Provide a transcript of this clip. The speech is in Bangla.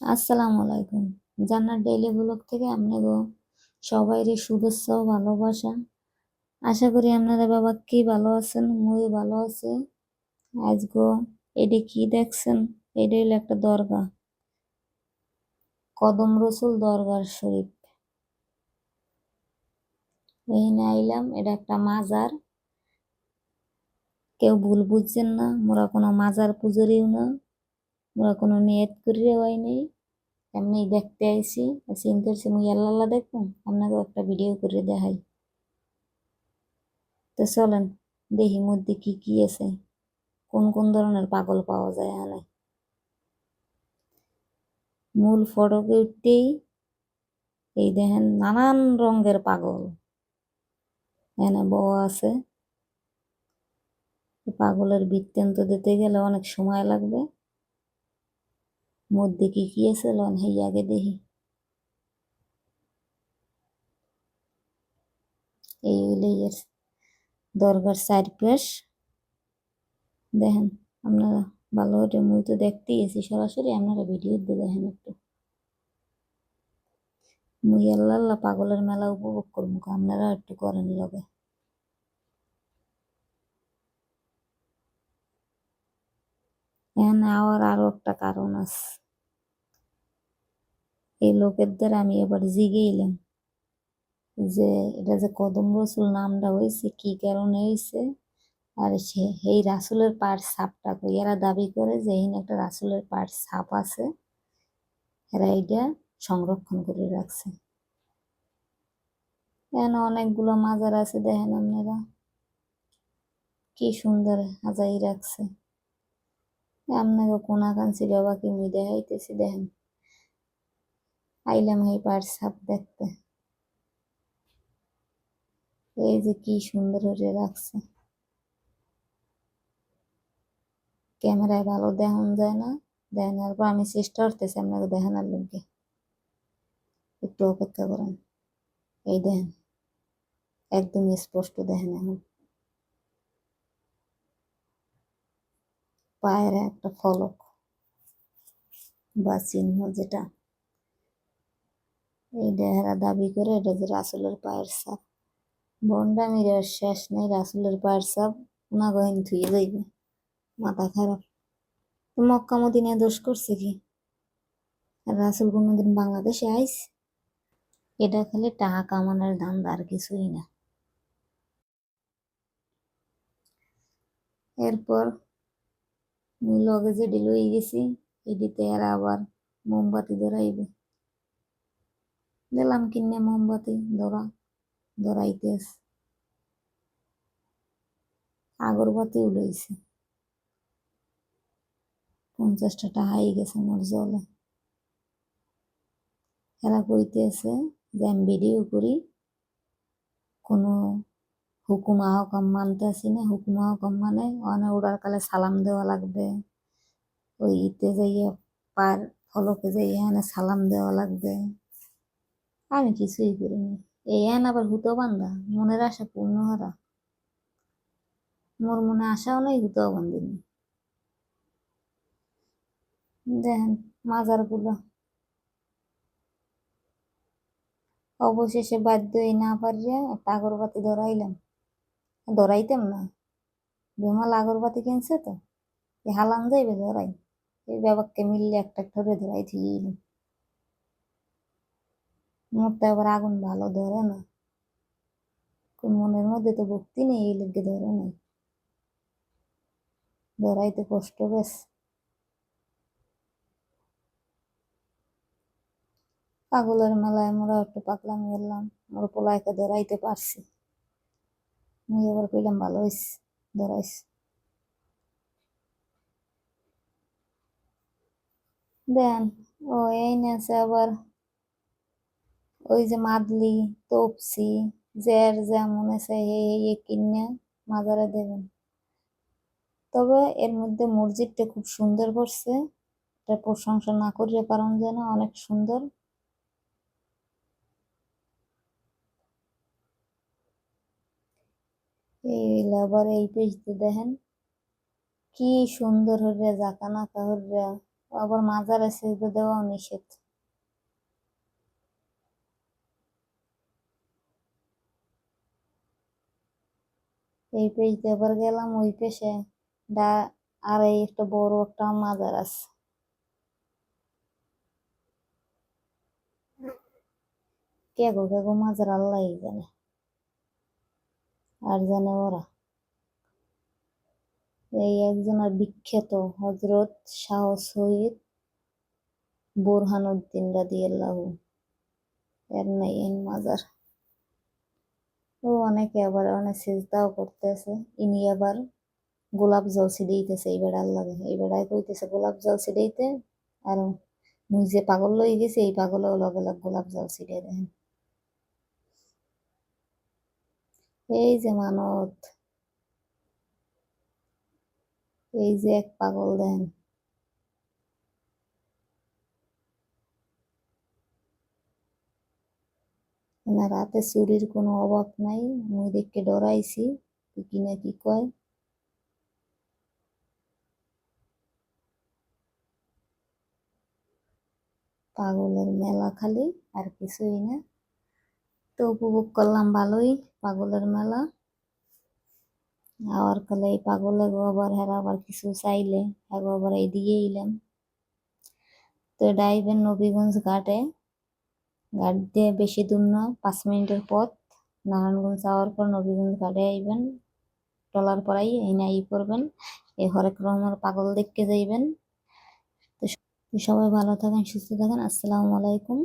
আসসালামু আলাইকুম। জান্নাত ডেইলি ব্লগ থেকে আপনাকে সবাইরে শুভেচ্ছা ও ভালোবাসা। আশা করি আপনারা বাবা কি ভালো আছেন, মুই ভালো আছি। আজগো এটা কি দেখছেন? এটা হলো একটা দরগা, কদম রসুল দরগার শরীফ। এইখানে আইলাম, এটা একটা মাজার। কেউ ভুল বুঝছেন না, মোরা কোনো মাজার পুজোরিও না, মোরা কোনো নিয়ত করিও আই নেই। এমনি দেখতে আইছি, চিন্তা করছি মুই আল্লাহ দেখুন, আপনাকে একটা ভিডিও করে দেখাই। তো চলেন দেখি মধ্যে কি কি আছে, কোন কোন ধরনের পাগল পাওয়া যায় এখানে। মূল ফটকে উঠতেই এই দেখেন নানান রঙের পাগল এখানে বউ আছে। পাগলের বৃত্তান্ত দিতে গেলে অনেক সময় লাগবে। মধ্যে কি কি আছে লন হেই আগে দেখি। এই হইলে এর দরগার চারপাশ দেখেন আপনারা ভালো করে। মুই তো দেখতেই আছি সরাসরি, আপনারা ভিডিও দিয়ে দেখেন একটু। মুই আল্লাহ পাগলের মেলা উপভোগ করবো, আপনারা একটু করেন লগে। এখানে আরো একটা কারণ আছে। এই লোকেদের আমি এবার জিগেইলাম যে এটা যে কদম রসুল নামটা হয়েছে কি কারণে হয়েছে, আর সে এই রাসুলের পায়ের ছাপটা কই। এরা দাবি করে যে এই একটা রাসুলের পায়ের ছাপ আছে, এরা এইটা সংরক্ষণ করে রাখছে। এখানে অনেকগুলো মাজার আছে, দেখেন আপনারা কি সুন্দর সাজাই রাখছে। আপনাকে কোনাকাঞ্চি বাবা কি মুই দেখাইতেছি, দেখেন আইলাম এই পায়ের ছাপ দেখতে। এই যে কি সুন্দর করে রাখছে, ক্যামেরায় ভালো দেখান যায় না। দেখানোর পর আমি চেষ্টা করতেছি আপনাকে দেখানোর লোককে, একটু অপেক্ষা করেন। এই দেখেন একদম স্পষ্ট দেখেন। এখন পায়ের একটা ফলক বা চিহ্ন, যেটা এই এরা দাবি করে এটা যে রাসুলের পায়ের ছাপ। ভণ্ডামির আর শেষ নেই, রাসুলের পায়ের ছাপ না গহিন ধুয়ে যাইবে। মাথা খারাপ। তো মক্কা মদিনায় দোষ করছে কি? আর রাসুল কোনোদিন বাংলাদেশে আইস? এটা খালি টাকা কামানোর ধান্দা, আর কিছুই না। এরপর লগে যে লই গেছি, এদিতে এরা আবার মোমবাতি ধরাইবে। দিলাম কিনে মোমবাতি ধরাইতেস, আগরবাতি উলাইছে। 50টা টাকাই গেছে মোর জলে। এরা কইতেছে যে আমি ভিডিও করি, কোনো হুকুম আহকাম মানতেছি না। হুকুম আহকাম মানে অনেক ওড়ার কালে সালাম দেওয়া লাগবে, ওই ইতে যাইয়া পার ফলকে যাইয়া এখানে সালাম দেওয়া লাগবে। আমি কিছুই করিনি। এই এন আবার হুতো বান্ধা, মনের আশা পূর্ণ হারা। মোর মনে আশাও নেই, হুতো বান্ধিনি। দেখেন মাজার গুলো। অবশেষে বাধ্যই না পারিয়া একটা আগরবাতি ধরাইতাম না। বেমাল আগরবাতি কিনছে তো, এই হালান যাইবে ধরাই। এই ব্যাপারকে মিললে একটা ধরে ধরাই দিল। মোর তো আবার আগুন ভালো ধরে না, মনের মধ্যে তো ভক্তি নেই, এই লেগে ধরে নাই। ধরাইতে কষ্ট বেশ। পাগলের মেলায় মোরা একটু পাগলামি করলাম, মোর পোলাইকে ধরাইতে পারছি। মুই এবার কইলাম ভালো হইস, ধরাইস। দেন ও এই নেছে আবার ওই যে মাদলি, তপসি, জের যেমন আছে এই কিনে মাজারে দেবেন। তবে এর মধ্যে মসজিদটা খুব সুন্দর করছে, এটা প্রশংসা না করিয়ে কারণ যেন অনেক সুন্দর। এই আবার এই পেজতে দেখেন কি সুন্দর হরিয়া জাকানাকা হরিয়া আবার মাজারে সেজদা দেওয়াও নিষেধ। এই পেজ দিয়ে আবার গেলাম ওই পেশে ডা আর এই একটা বড় একটা মাজার আছে। কেগো কেগো মাজার আল্লাহ জানে, আর জানে ওরা। এই একজনের বিখ্যাত হজরত শাহ সৈয়দ বোরহানউদ্দিন রাদিয়াল্লাহু এর নাই এর মাজার। ও অনেকে আবার অনেক সিজদাও করতেছে। ইনি আবার গোলাপ জল ছিটাইতেছে এই বেড়ার লাগে, এই বেড়ায় কইতেছে গোলাপ জল ছিটাইতে, আর মুই যে পাগল লই গেছে এই পাগলেও লগে লগে গোলাপ জল ছিটাই দেখেন। এই যে মানত, এই যে এক পাগল দেন। না রাতে চুরির কোনো অভাব নাই, মুই দেখকে ডরাইছি কি না কি কয়। পাগলের মেলা খালি, আর কিছুই না। তো উপভোগ করলাম ভালোই পাগলের মেলা। আবার কালে এই পাগলে আবার হেরা আবার কিছু চাইলে আবার এই দিয়ে এলাম। তো ডাইবেন নবীগঞ্জ ঘাটে, ঘাট দিয়ে বেশি দূর না, 5 মিনিটের পথ। নারায়ণগঞ্জ যাওয়ার পর নবীগঞ্জ ঘাটে আইবেন, টলার পরাই এই নাই করবেন, এই হরেক রকমের পাগল দেখতে যাইবেন। তো সবাই ভালো থাকেন, সুস্থ থাকেন, আসসালামু আলাইকুম।